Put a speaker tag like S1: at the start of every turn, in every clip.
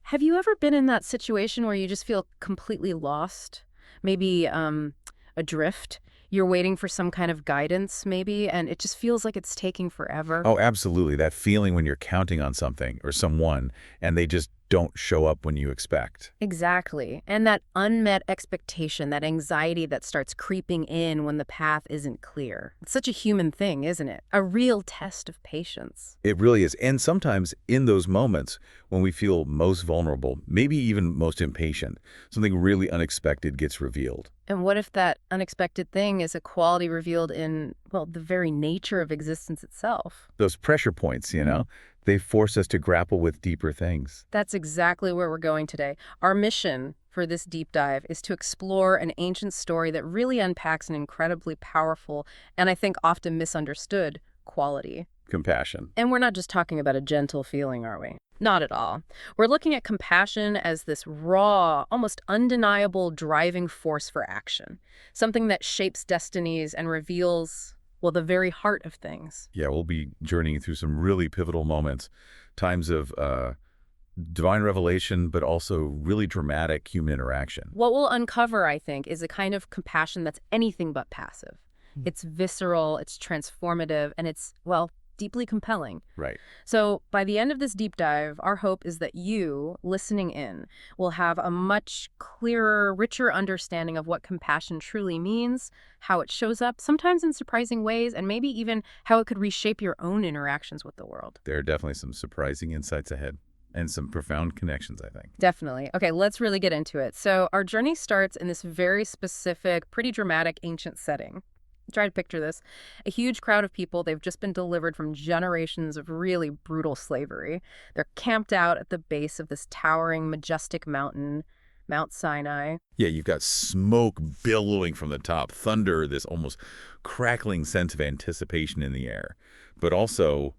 S1: Have you ever been in that situation where you just feel completely lost? Maybe adrift? You're waiting for some kind of guidance, maybe, and it just feels like it's taking forever?
S2: Oh, absolutely. That feeling when you're counting on something or someone and they just don't show up when you expect.
S1: Exactly. And that unmet expectation, that anxiety that starts creeping in when the path isn't clear. It's such a human thing, isn't it? A real test of patience.
S2: It really is. And sometimes in those moments when we feel most vulnerable, maybe even most impatient, something really unexpected gets revealed.
S1: And what if that unexpected thing is a quality revealed in, well, the very nature of existence itself?
S2: Those pressure points, they force us to grapple with deeper things.
S1: That's exactly where we're going today. Our mission for this deep dive is to explore an ancient story that really unpacks an incredibly powerful and I think often misunderstood quality.
S2: Compassion.
S1: And we're not just talking about a gentle feeling, are we? Not at all. We're looking at compassion as this raw, almost undeniable driving force for action, something that shapes destinies and reveals, well, the very heart of things.
S2: Yeah, we'll be journeying through some really pivotal moments, times of divine revelation, but also really dramatic human interaction.
S1: What we'll uncover, I think, is a kind of compassion that's anything but passive. It's visceral, it's transformative, and it's, well, deeply compelling.
S2: Right.
S1: So by the end of this deep dive, our hope is that you, listening in, will have a much clearer, richer understanding of what compassion truly means, how it shows up, sometimes in surprising ways, and maybe even how it could reshape your own interactions with the world.
S2: There are definitely some surprising insights ahead and some profound connections, I think.
S1: Definitely. Okay, let's really get into it. So our journey starts in this very specific, pretty dramatic ancient setting. Try to picture this. A huge crowd of people, they've just been delivered from generations of really brutal slavery. They're camped out at the base of this towering, majestic mountain, Mount Sinai.
S2: Yeah, you've got smoke billowing from the top, thunder, this almost crackling sense of anticipation in the air, but also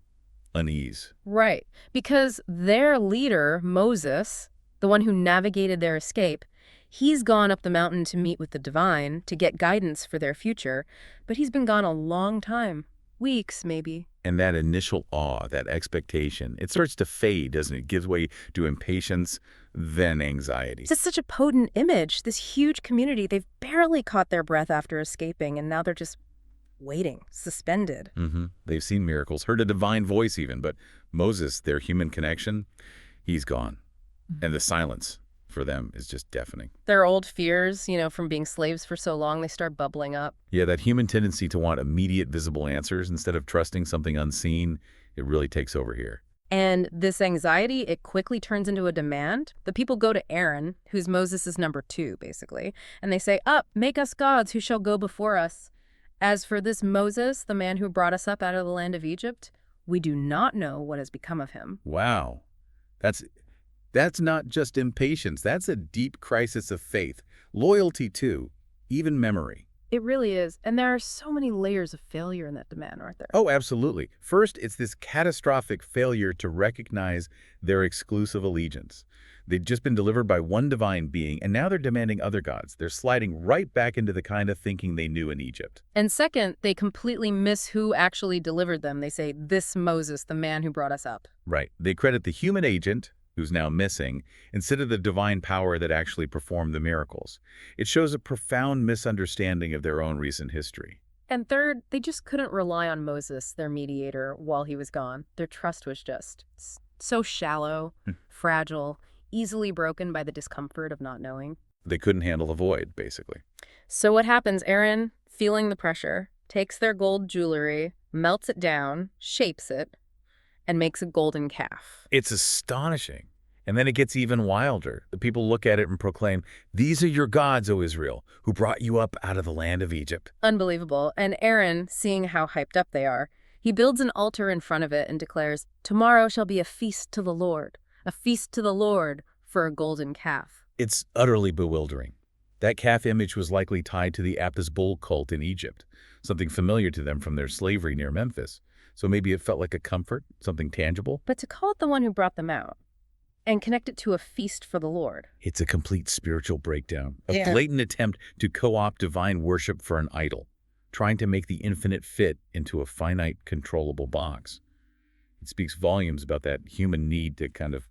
S2: unease.
S1: Right. Because their leader, Moses, the one who navigated their escape, he's gone up the mountain to meet with the divine, to get guidance for their future, but he's been gone a long time. Weeks, maybe.
S2: And that initial awe, that expectation, it starts to fade, doesn't it? It gives way to impatience, then anxiety.
S1: It's just such a potent image. This huge community, they've barely caught their breath after escaping, and now they're just waiting, suspended.
S2: They've seen miracles, heard a divine voice even, but Moses, their human connection, he's gone. And the silence for them is just deafening.
S1: Their old fears, from being slaves for so long, they start bubbling up.
S2: Yeah, that human tendency to want immediate visible answers instead of trusting something unseen, it really takes over here.
S1: And this anxiety, it quickly turns into a demand. The people go to Aaron, who's Moses' number 2, basically, and they say, "Up, make us gods who shall go before us. As for this Moses, the man who brought us up out of the land of Egypt, we do not know what has become of him."
S2: Wow. That's not just impatience. That's a deep crisis of faith, loyalty too, even memory.
S1: It really is. And there are so many layers of failure in that demand, aren't there?
S2: Oh, absolutely. First, it's this catastrophic failure to recognize their exclusive allegiance. They'd just been delivered by one divine being, and now they're demanding other gods. They're sliding right back into the kind of thinking they knew in Egypt.
S1: And second, they completely miss who actually delivered them. They say, "This Moses, the man who brought us up."
S2: Right. They credit the human agent, who's now missing, instead of the divine power that actually performed the miracles. It shows a profound misunderstanding of their own recent history.
S1: And third, they just couldn't rely on Moses, their mediator, while he was gone. Their trust was just so shallow, fragile, easily broken by the discomfort of not knowing.
S2: They couldn't handle the void, basically.
S1: So what happens? Aaron, feeling the pressure, takes their gold jewelry, melts it down, shapes it, and makes a golden calf.
S2: It's astonishing. And then it gets even wilder. The people look at it and proclaim, "These are your gods, O Israel, who brought you up out of the land of Egypt."
S1: Unbelievable. And Aaron, seeing how hyped up they are, he builds an altar in front of it and declares, "Tomorrow shall be a feast to the Lord, a feast to the Lord for a golden calf."
S2: It's utterly bewildering. That calf image was likely tied to the Apis bull cult in Egypt, something familiar to them from their slavery near Memphis. So maybe it felt like a comfort, something tangible.
S1: But to call it the one who brought them out and connect it to a feast for the Lord.
S2: It's a complete spiritual breakdown, a
S1: Yeah.
S2: blatant attempt to co-opt divine worship for an idol, trying to make the infinite fit into a finite, controllable box. It speaks volumes about that human need to kind of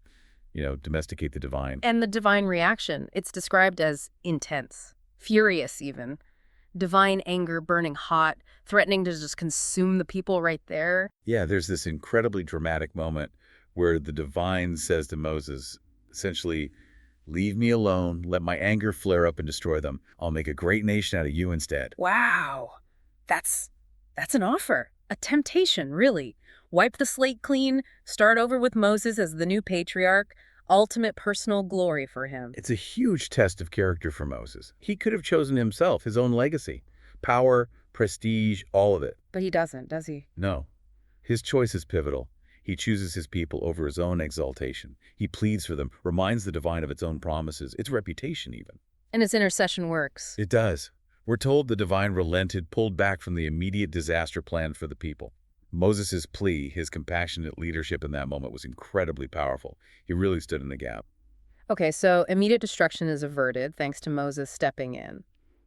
S2: domesticate the divine.
S1: And the divine reaction, it's described as intense, furious even. Divine anger burning hot, threatening to just consume the people right there.
S2: Yeah, there's this incredibly dramatic moment where the divine says to Moses, essentially, leave me alone, let my anger flare up and destroy them. I'll make a great nation out of you instead.
S1: Wow. That's an offer. A temptation, really. Wipe the slate clean, start over with Moses as the new patriarch, ultimate personal glory for him.
S2: It's a huge test of character for Moses. He could have chosen himself, his own legacy, power, prestige, all of it.
S1: But he doesn't, does he?
S2: No. His choice is pivotal. He chooses his people over his own exaltation. He pleads for them, reminds the divine of its own promises, its reputation even.
S1: And his intercession works.
S2: It does. We're told the divine relented, pulled back from the immediate disaster planned for the people. Moses' plea, his compassionate leadership in that moment was incredibly powerful. He really stood in the gap.
S1: Okay, so immediate destruction is averted thanks to Moses stepping in.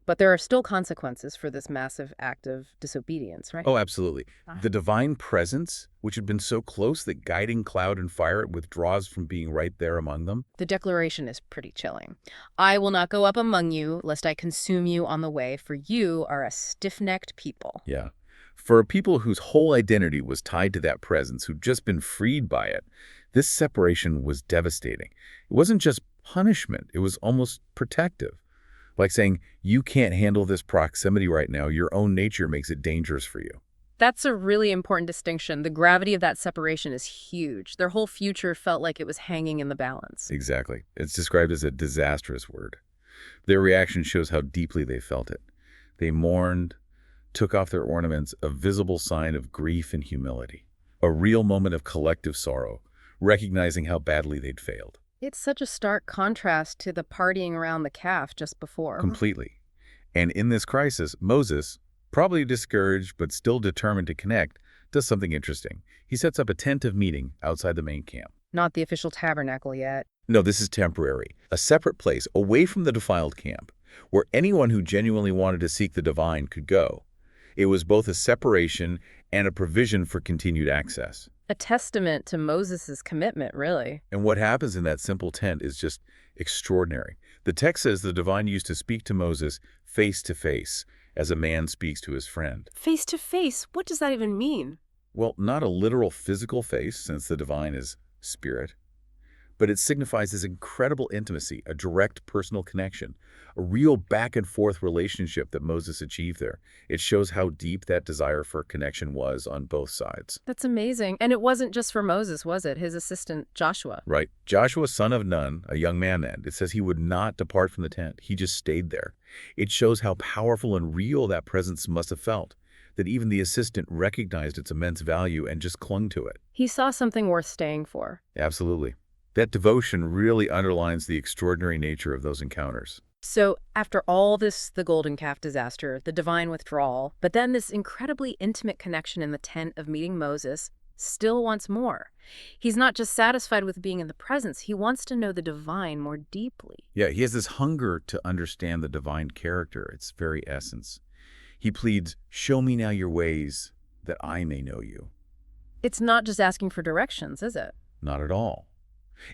S1: But there are still consequences for this massive act of disobedience, right?
S2: Oh, absolutely. The divine presence, which had been so close that guiding cloud and fire withdraws from being right there among them.
S1: The declaration is pretty chilling. I will not go up among you, lest I consume you on the way, for you are a stiff-necked people.
S2: Yeah. For a people whose whole identity was tied to that presence, who'd just been freed by it, this separation was devastating. It wasn't just punishment, it was almost protective. Like saying, you can't handle this proximity right now, your own nature makes it dangerous for you.
S1: That's a really important distinction. The gravity of that separation is huge. Their whole future felt like it was hanging in the balance.
S2: Exactly. It's described as a disastrous word. Their reaction shows how deeply they felt it. They mourned, took off their ornaments, a visible sign of grief and humility. A real moment of collective sorrow, recognizing how badly they'd failed.
S1: It's such a stark contrast to the partying around the calf just before.
S2: Completely. And in this crisis, Moses, probably discouraged but still determined to connect, does something interesting. He sets up a tent of meeting outside the main camp.
S1: Not the official tabernacle yet.
S2: No, this is temporary. A separate place, away from the defiled camp, where anyone who genuinely wanted to seek the divine could go. It was both a separation and a provision for continued access.
S1: A testament to Moses' commitment, really.
S2: And what happens in that simple tent is just extraordinary. The text says the divine used to speak to Moses face to face, as a man speaks to his friend.
S1: Face to face? What does that even mean?
S2: Well, not a literal physical face, since the divine is spirit, but it signifies this incredible intimacy, a direct personal connection, a real back-and-forth relationship that Moses achieved there. It shows how deep that desire for connection was on both sides.
S1: That's amazing. And it wasn't just for Moses, was it? His assistant, Joshua.
S2: Right. Joshua, son of Nun, a young man then, it says he would not depart from the tent. He just stayed there. It shows how powerful and real that presence must have felt, that even the assistant recognized its immense value and just clung to it.
S1: He saw something worth staying for.
S2: Absolutely. That devotion really underlines the extraordinary nature of those encounters.
S1: So after all this, the golden calf disaster, the divine withdrawal, but then this incredibly intimate connection in the tent of meeting Moses, still wants more. He's not just satisfied with being in the presence, he wants to know the divine more deeply.
S2: Yeah, he has this hunger to understand the divine character, its very essence. He pleads, show me now your ways, that I may know you.
S1: It's not just asking for directions, is it?
S2: Not at all.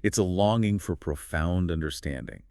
S2: It's a longing for profound understanding.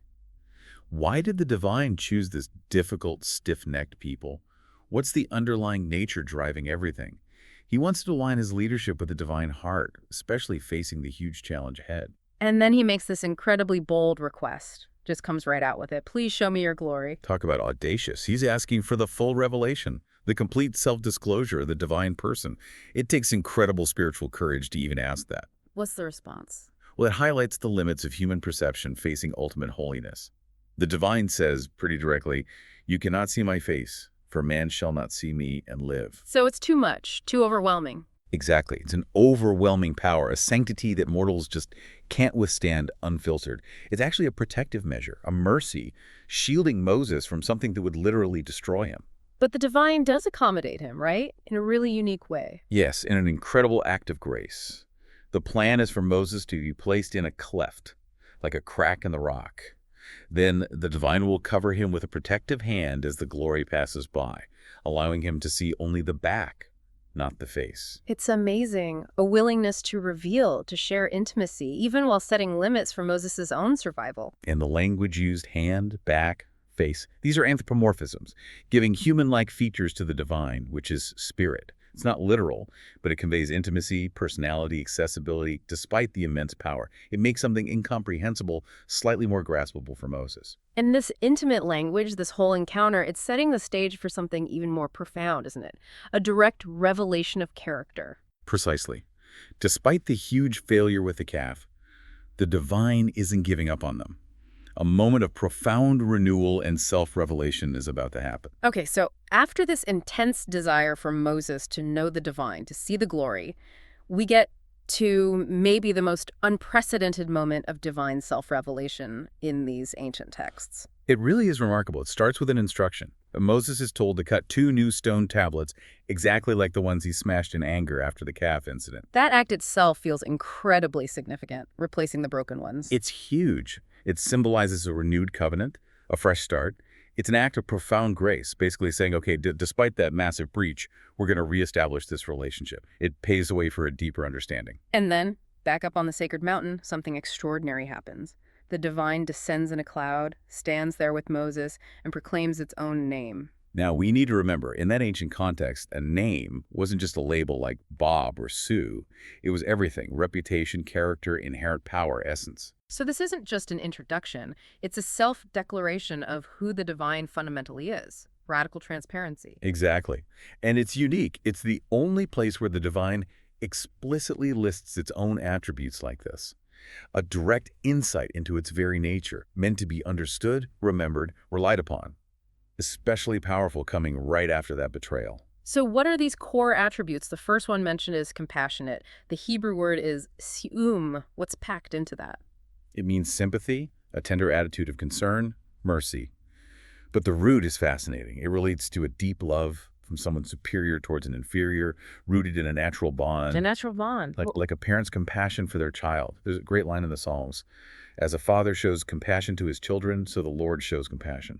S2: Why did the divine choose this difficult, stiff-necked people? What's the underlying nature driving everything? He wants to align his leadership with the divine heart, especially facing the huge challenge ahead.
S1: And then he makes this incredibly bold request. Just comes right out with it. Please show me your glory.
S2: Talk about audacious. He's asking for the full revelation, the complete self-disclosure of the divine person. It takes incredible spiritual courage to even ask that.
S1: What's the response?
S2: Well, it highlights the limits of human perception facing ultimate holiness. The divine says pretty directly, you cannot see my face, for man shall not see me and live.
S1: So it's too much, too overwhelming.
S2: Exactly. It's an overwhelming power, a sanctity that mortals just can't withstand unfiltered. It's actually a protective measure, a mercy, shielding Moses from something that would literally destroy him.
S1: But the divine does accommodate him, right? In a really unique way.
S2: Yes, in an incredible act of grace. The plan is for Moses to be placed in a cleft, like a crack in the rock. Then the divine will cover him with a protective hand as the glory passes by, allowing him to see only the back, not the face.
S1: It's amazing. A willingness to reveal, to share intimacy, even while setting limits for Moses' own survival.
S2: And the language used, hand, back, face, these are anthropomorphisms, giving human-like features to the divine, which is spirit. It's not literal, but it conveys intimacy, personality, accessibility, despite the immense power. It makes something incomprehensible slightly more graspable for Moses.
S1: And this intimate language, this whole encounter, it's setting the stage for something even more profound, isn't it? A direct revelation of character.
S2: Precisely. Despite the huge failure with the calf, the divine isn't giving up on them. A moment of profound renewal and self-revelation is about to happen.
S1: Okay, so after this intense desire for Moses to know the divine, to see the glory, we get to maybe the most unprecedented moment of divine self-revelation in these ancient texts.
S2: It really is remarkable. It starts with an instruction. Moses is told to cut 2 new stone tablets, exactly like the ones he smashed in anger after the calf incident.
S1: That act itself feels incredibly significant, replacing the broken ones.
S2: It's huge. It symbolizes a renewed covenant, a fresh start. It's an act of profound grace, basically saying, okay, despite that massive breach, we're going to reestablish this relationship. It paves the way for a deeper understanding.
S1: And then, back up on the sacred mountain, something extraordinary happens. The divine descends in a cloud, stands there with Moses, and proclaims its own name.
S2: Now, we need to remember, in that ancient context, a name wasn't just a label like Bob or Sue. It was everything: reputation, character, inherent power, essence.
S1: So this isn't just an introduction. It's a self-declaration of who the divine fundamentally is. Radical transparency.
S2: Exactly. And it's unique. It's the only place where the divine explicitly lists its own attributes like this. A direct insight into its very nature, meant to be understood, remembered, relied upon. Especially powerful coming right after that betrayal.
S1: So what are these core attributes? The first one mentioned is compassionate. The Hebrew word is sium. What's packed into that?
S2: It means sympathy, a tender attitude of concern, mercy. But the root is fascinating. It relates to a deep love from someone superior towards an inferior, rooted in a natural bond.
S1: A natural bond.
S2: Like a parent's compassion for their child. There's a great line in the Psalms. As a father shows compassion to his children, so the Lord shows compassion.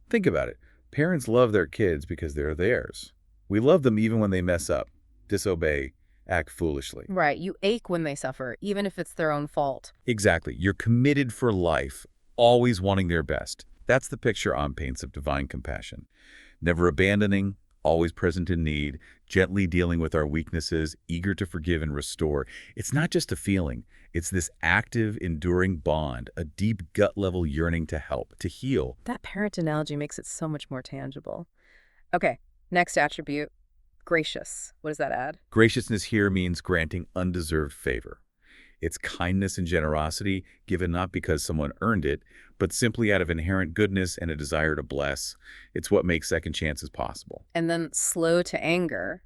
S2: Think about it. Parents love their kids because they're theirs. We love them even when they mess up, disobey, act foolishly.
S1: Right. You ache when they suffer, even if it's their own fault.
S2: Exactly. You're committed for life, always wanting their best. That's the picture On paints of divine compassion. Never abandoning, always present in need, gently dealing with our weaknesses, eager to forgive and restore. It's not just a feeling. It's this active, enduring bond, a deep gut-level yearning to help, to heal.
S1: That parent analogy makes it so much more tangible. Okay, next attribute, gracious. What does that add?
S2: Graciousness here means granting undeserved favor. It's kindness and generosity given not because someone earned it, but simply out of inherent goodness and a desire to bless. It's what makes second chances possible.
S1: And then slow to anger,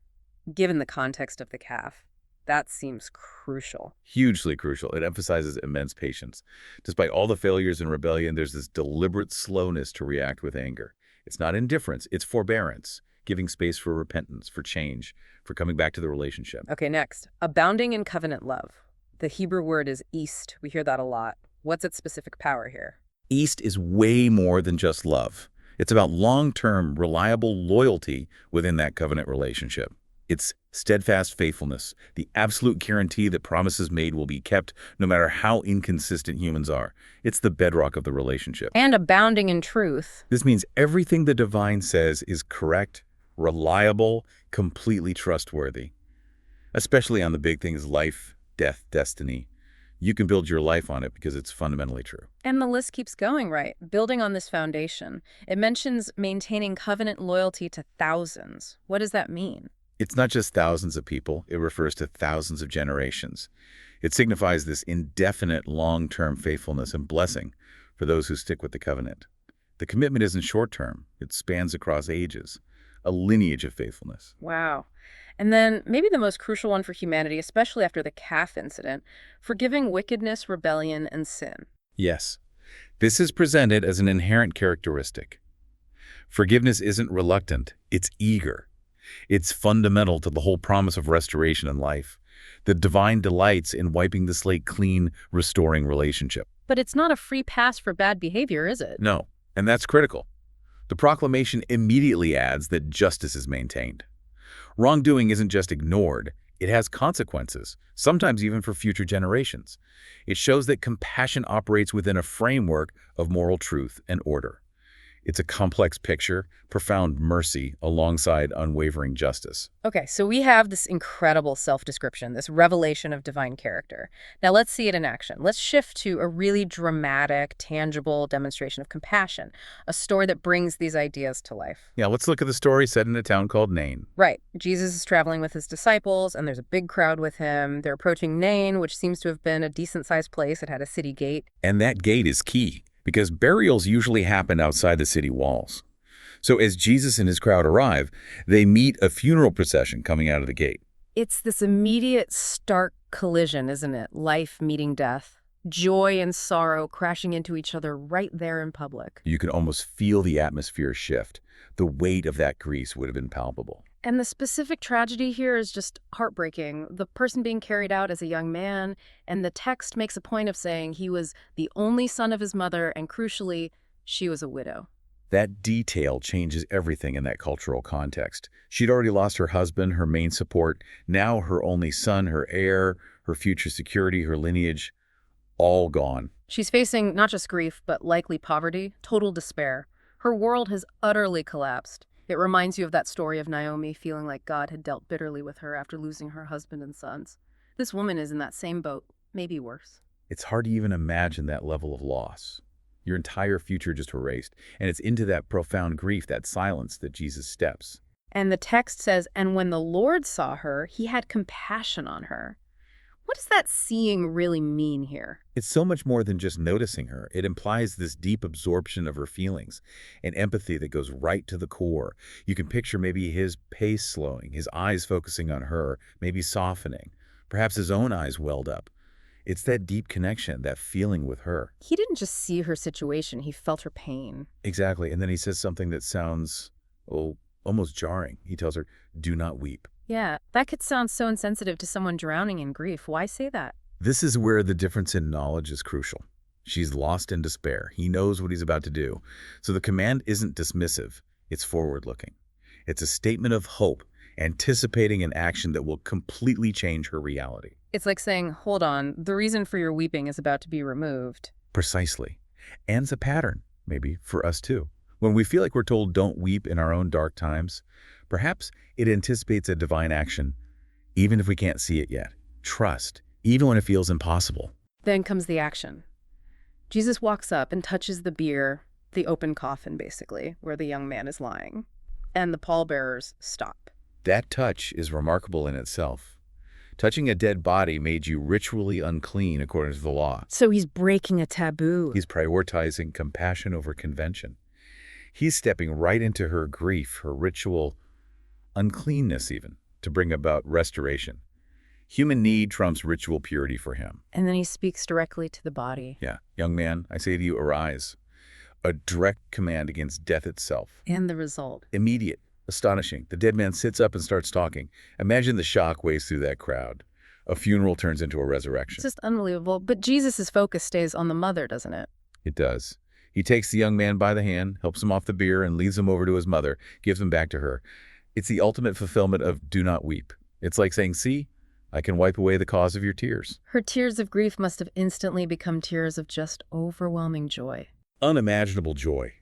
S1: given the context of the calf. That seems crucial.
S2: Hugely crucial. It emphasizes immense patience. Despite all the failures and rebellion, there's this deliberate slowness to react with anger. It's not indifference, it's forbearance, giving space for repentance, for change, for coming back to the relationship.
S1: Okay, next, abounding in covenant love. The Hebrew word is east. We hear that a lot. What's its specific power here?
S2: East is way more than just love. It's about long-term, reliable loyalty within that covenant relationship. It's steadfast faithfulness, the absolute guarantee that promises made will be kept no matter how inconsistent humans are. It's the bedrock of the relationship.
S1: And abounding in truth.
S2: This means everything the divine says is correct, reliable, completely trustworthy. Especially on the big things: life, death, destiny. You can build your life on it because it's fundamentally true.
S1: And the list keeps going, right? Building on this foundation. It mentions maintaining covenant loyalty to thousands. What does that mean?
S2: It's not just thousands of people, it refers to thousands of generations. It signifies this indefinite long-term faithfulness and blessing for those who stick with the covenant. The commitment isn't short-term, it spans across ages, a lineage of faithfulness.
S1: Wow. And then maybe the most crucial one for humanity, especially after the calf incident, forgiving wickedness, rebellion, and sin.
S2: Yes, this is presented as an inherent characteristic. Forgiveness isn't reluctant, it's eager. It's fundamental to the whole promise of restoration in life. The divine delights in wiping the slate clean, restoring relationship.
S1: But it's not a free pass for bad behavior, is it?
S2: No, and that's critical. The proclamation immediately adds that justice is maintained. Wrongdoing isn't just ignored, it has consequences, sometimes even for future generations. It shows that compassion operates within a framework of moral truth and order. It's a complex picture, profound mercy alongside unwavering justice.
S1: Okay, so we have this incredible self-description, this revelation of divine character. Now let's see it in action. Let's shift to a really dramatic, tangible demonstration of compassion, a story that brings these ideas to life.
S2: Yeah, let's look at the story set in a town called Nain.
S1: Right. Jesus is traveling with his disciples, and there's a big crowd with him. They're approaching Nain, which seems to have been a decent-sized place. It had a city gate.
S2: And that gate is key, because burials usually happen outside the city walls. So as Jesus and his crowd arrive, they meet a funeral procession coming out of the gate.
S1: It's this immediate, stark collision, isn't it? Life meeting death. Joy and sorrow crashing into each other right there in public.
S2: You can almost feel the atmosphere shift. The weight of that grief would have been palpable.
S1: And the specific tragedy here is just heartbreaking. The person being carried out as a young man, and the text makes a point of saying he was the only son of his mother, and crucially, she was a widow.
S2: That detail changes everything in that cultural context. She'd already lost her husband, her main support, now her only son, her heir, her future security, her lineage, all gone.
S1: She's facing not just grief, but likely poverty, total despair. Her world has utterly collapsed. It reminds you of that story of Naomi feeling like God had dealt bitterly with her after losing her husband and sons. This woman is in that same boat, maybe worse.
S2: It's hard to even imagine that level of loss. Your entire future just erased. And it's into that profound grief, that silence, that Jesus steps.
S1: And the text says, and when the Lord saw her, he had compassion on her. What does that seeing really mean here?
S2: It's so much more than just noticing her. It implies this deep absorption of her feelings, an empathy that goes right to the core. You can picture maybe his pace slowing, his eyes focusing on her, maybe softening. Perhaps his own eyes welled up. It's that deep connection, that feeling with her.
S1: He didn't just see her situation, he felt her pain.
S2: Exactly. And then he says something that sounds, almost jarring. He tells her, do not weep.
S1: Yeah, that could sound so insensitive to someone drowning in grief. Why say that?
S2: This is where the difference in knowledge is crucial. She's lost in despair. He knows what he's about to do. So the command isn't dismissive. It's forward-looking. It's a statement of hope, anticipating an action that will completely change her reality.
S1: It's like saying, hold on, the reason for your weeping is about to be removed.
S2: Precisely. And it's a pattern, maybe, for us too. When we feel like we're told don't weep in our own dark times, perhaps it anticipates a divine action, even if we can't see it yet. Trust, even when it feels impossible.
S1: Then comes the action. Jesus walks up and touches the bier, the open coffin, basically, where the young man is lying. And the pallbearers stop.
S2: That touch is remarkable in itself. Touching a dead body made you ritually unclean according to the law.
S1: So he's breaking a taboo.
S2: He's prioritizing compassion over convention. He's stepping right into her grief, her ritual uncleanness even, to bring about restoration. Human need trumps ritual purity for him.
S1: And then he speaks directly to the body.
S2: Yeah, young man, I say to you, arise. A direct command against death itself.
S1: And the result.
S2: Immediate. Astonishing. The dead man sits up and starts talking. Imagine the shock waves through that crowd. A funeral turns into a resurrection.
S1: It's just unbelievable. But Jesus' focus stays on the mother, doesn't it?
S2: It does. He takes the young man by the hand, helps him off the bier, and leads him over to his mother, gives him back to her. It's the ultimate fulfillment of do not weep. It's like saying, see, I can wipe away the cause of your tears.
S1: Her tears of grief must have instantly become tears of just overwhelming joy.
S2: Unimaginable joy.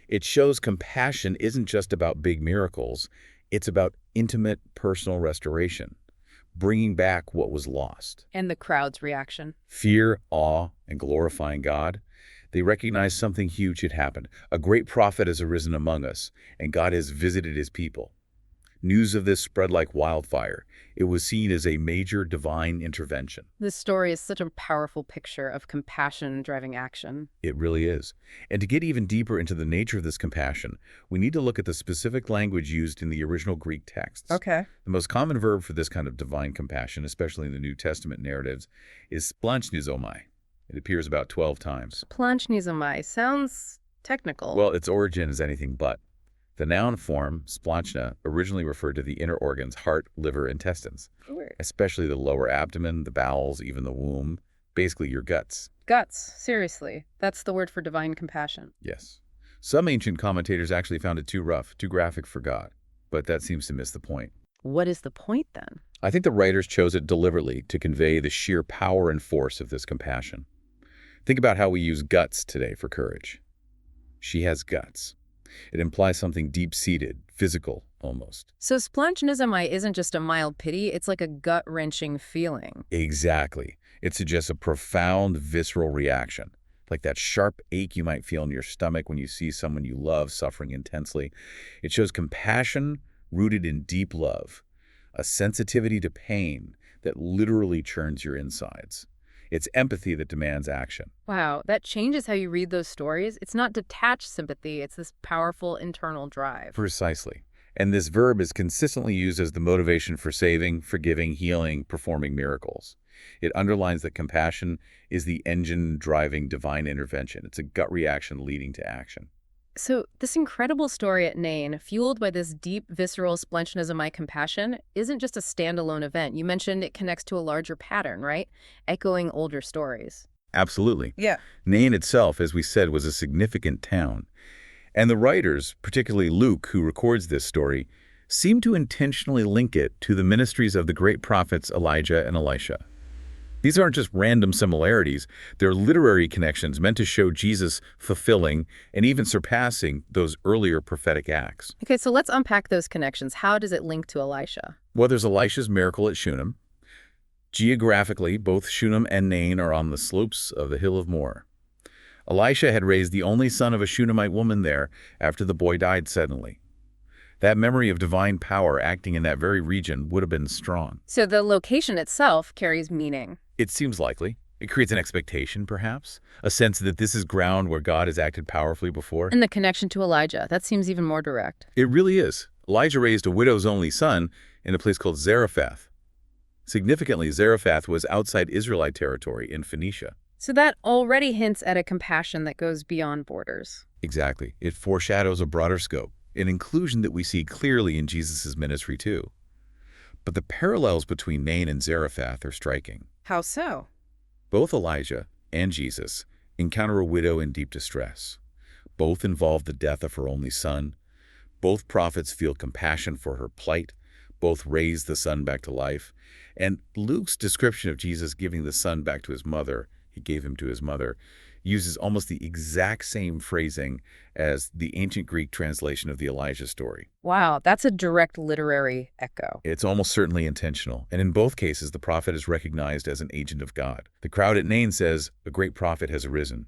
S2: It shows compassion isn't just about big miracles. It's about intimate, personal restoration, bringing back what was lost.
S1: And the crowd's reaction.
S2: Fear, awe, and glorifying God. They recognize something huge had happened. A great prophet has arisen among us, and God has visited his people. News of this spread like wildfire. It was seen as a major divine intervention.
S1: This story is such a powerful picture of compassion driving action.
S2: It really is. And to get even deeper into the nature of this compassion, we need to look at the specific language used in the original Greek texts.
S1: Okay.
S2: The most common verb for this kind of divine compassion, especially in the New Testament narratives, is splagchnizomai. It appears about 12 times.
S1: Splagchnizomai sounds technical.
S2: Well, its origin is anything but. The noun form, splachna, originally referred to the inner organs, heart, liver, intestines,
S1: Weird.
S2: especially the lower abdomen, the bowels, even the womb, basically your guts.
S1: Guts, seriously. That's the word for divine compassion.
S2: Yes. Some ancient commentators actually found it too rough, too graphic for God, but that seems to miss the point.
S1: What is the point then?
S2: I think the writers chose it deliberately to convey the sheer power and force of this compassion. Think about how we use guts today for courage. She has guts. It implies something deep-seated, physical, almost.
S1: So splagchnizomai isn't just a mild pity, it's like a gut-wrenching feeling.
S2: Exactly. It suggests a profound, visceral reaction, like that sharp ache you might feel in your stomach when you see someone you love suffering intensely. It shows compassion rooted in deep love, a sensitivity to pain that literally churns your insides. It's empathy that demands action.
S1: Wow, that changes how you read those stories. It's not detached sympathy, it's this powerful internal drive.
S2: Precisely. And this verb is consistently used as the motivation for saving, forgiving, healing, performing miracles. It underlines that compassion is the engine driving divine intervention. It's a gut reaction leading to action.
S1: So, this incredible story at Nain, fueled by this deep, visceral splagchnizomai compassion, isn't just a standalone event. You mentioned it connects to a larger pattern, right? Echoing older stories.
S2: Absolutely.
S1: Yeah.
S2: Nain itself, as we said, was a significant town. And the writers, particularly Luke, who records this story, seem to intentionally link it to the ministries of the great prophets Elijah and Elisha. These aren't just random similarities, they're literary connections meant to show Jesus fulfilling and even surpassing those earlier prophetic acts.
S1: Okay, so let's unpack those connections. How does it link to Elisha?
S2: Well, there's Elisha's miracle at Shunem. Geographically, both Shunem and Nain are on the slopes of the hill of Moreh. Elisha had raised the only son of a Shunammite woman there after the boy died suddenly. That memory of divine power acting in that very region would have been strong.
S1: So the location itself carries meaning.
S2: It seems likely. It creates an expectation, perhaps, a sense that this is ground where God has acted powerfully before.
S1: And the connection to Elijah, that seems even more direct.
S2: It really is. Elijah raised a widow's only son in a place called Zarephath. Significantly, Zarephath was outside Israelite territory in Phoenicia.
S1: So that already hints at a compassion that goes beyond borders.
S2: Exactly. It foreshadows a broader scope, an inclusion that we see clearly in Jesus' ministry too. But the parallels between Nain and Zarephath are striking.
S1: How so?
S2: Both Elijah and Jesus encounter a widow in deep distress. Both involve the death of her only son. Both prophets feel compassion for her plight. Both raise the son back to life. And Luke's description of Jesus giving the son back to his mother, he gave him to his mother, uses almost the exact same phrasing as the ancient Greek translation of the Elijah story.
S1: Wow, that's a direct literary echo.
S2: It's almost certainly intentional, and in both cases, the prophet is recognized as an agent of God. The crowd at Nain says, "A great prophet has arisen."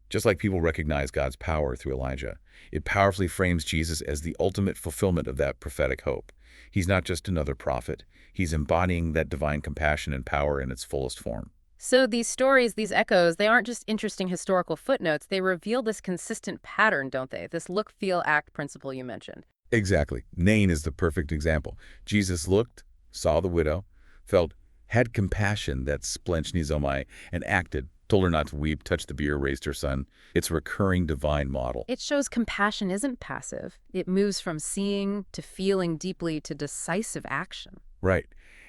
S2: Just like people recognize God's power through Elijah, it powerfully frames Jesus as the ultimate fulfillment of that prophetic hope. He's not just another prophet. He's embodying that divine compassion and power in its fullest form.
S1: So these stories, these echoes, they aren't just interesting historical footnotes. They reveal this consistent pattern, don't they? This look, feel, act principle you mentioned.
S2: Exactly. Nain is the perfect example. Jesus looked, saw the widow, had compassion, that's splagchnizomai, and acted, told her not to weep, touched the bier, raised her son. It's a recurring divine model.
S1: It shows compassion isn't passive. It moves from seeing to feeling deeply to decisive action.
S2: Right.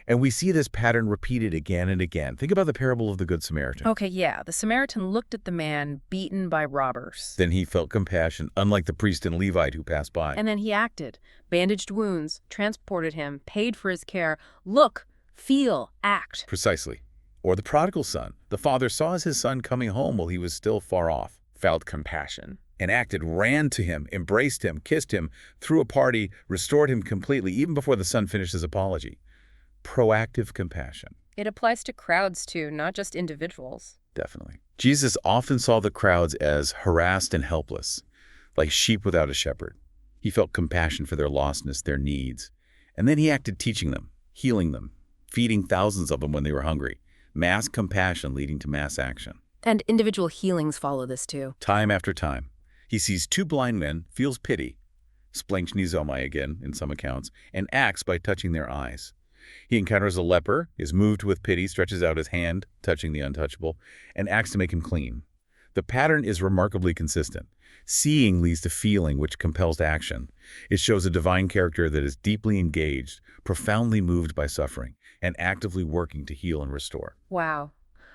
S2: And we see this pattern repeated again and again. Think about the parable of the Good Samaritan.
S1: Okay, yeah. The Samaritan looked at the man beaten by robbers.
S2: Then he felt compassion, unlike the priest and Levite who passed by.
S1: And then he acted, bandaged wounds, transported him, paid for his care. Look, feel, act.
S2: Precisely. Or the prodigal son. The father saw his son coming home while he was still far off, felt compassion, and acted, ran to him, embraced him, kissed him, threw a party, restored him completely, even before the son finished his apology. Proactive compassion.
S1: It applies to crowds too, not just individuals.
S2: Definitely. Jesus often saw the crowds as harassed and helpless, like sheep without a shepherd. He felt compassion for their lostness, their needs. And then he acted teaching them, healing them, feeding thousands of them when they were hungry. Mass compassion leading to mass action.
S1: And individual healings follow this too.
S2: Time after time. He sees two blind men, feels pity, splagchnizomai again in some accounts, and acts by touching their eyes. He encounters a leper, is moved with pity, stretches out his hand, touching the untouchable, and acts to make him clean. The pattern is remarkably consistent. Seeing leads to feeling, which compels to action. It shows a divine character that is deeply engaged, profoundly moved by suffering, and actively working to heal and restore.
S1: Wow.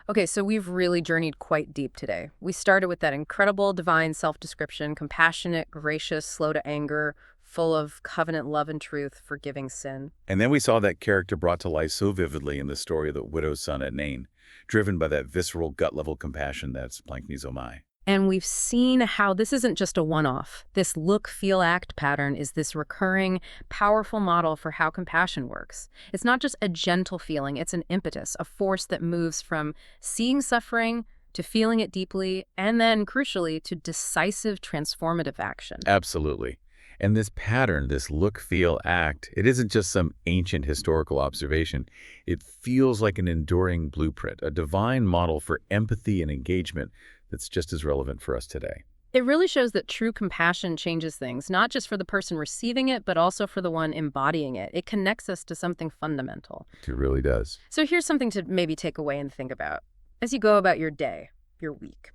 S1: Okay, so we've really journeyed quite deep today. We started with that incredible divine self-description, compassionate, gracious, slow to anger, full of covenant love and truth, forgiving sin.
S2: And then we saw that character brought to life so vividly in the story of the widow's son at Nain, driven by that visceral gut-level compassion that's splagchnizomai.
S1: And we've seen how this isn't just a one-off. This look, feel, act pattern is this recurring, powerful model for how compassion works. It's not just a gentle feeling, it's an impetus, a force that moves from seeing suffering to feeling it deeply, and then, crucially, to decisive transformative action.
S2: Absolutely. And this pattern, this look, feel, act, it isn't just some ancient historical observation. It feels like an enduring blueprint, a divine model for empathy and engagement that's just as relevant for us today.
S1: It really shows that true compassion changes things, not just for the person receiving it, but also for the one embodying it. It connects us to something fundamental.
S2: It really does.
S1: So here's something to maybe take away and think about. As you go about your day, your week,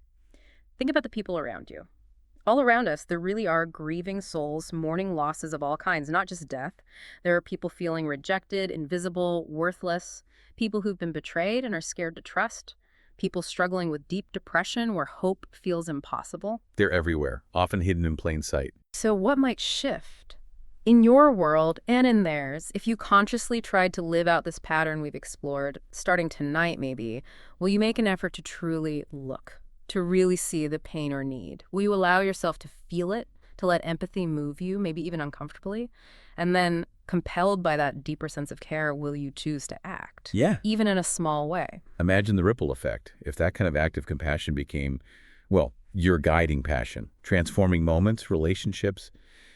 S1: think about the people around you. All around us, there really are grieving souls, mourning losses of all kinds, not just death. There are people feeling rejected, invisible, worthless, people who've been betrayed and are scared to trust, people struggling with deep depression where hope feels impossible.
S2: They're everywhere, often hidden in plain sight.
S1: So what might shift? In your world and in theirs, if you consciously tried to live out this pattern we've explored, starting tonight maybe, will you make an effort to truly look, to really see the pain or need? Will you allow yourself to feel it, to let empathy move you, maybe even uncomfortably? And then, compelled by that deeper sense of care, will you choose to act?
S2: Yeah.
S1: Even in a small way.
S2: Imagine the ripple effect. If that kind of act of compassion became, well, your guiding passion, transforming moments, relationships,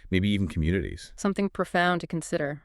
S2: maybe even communities.
S1: Something profound to consider.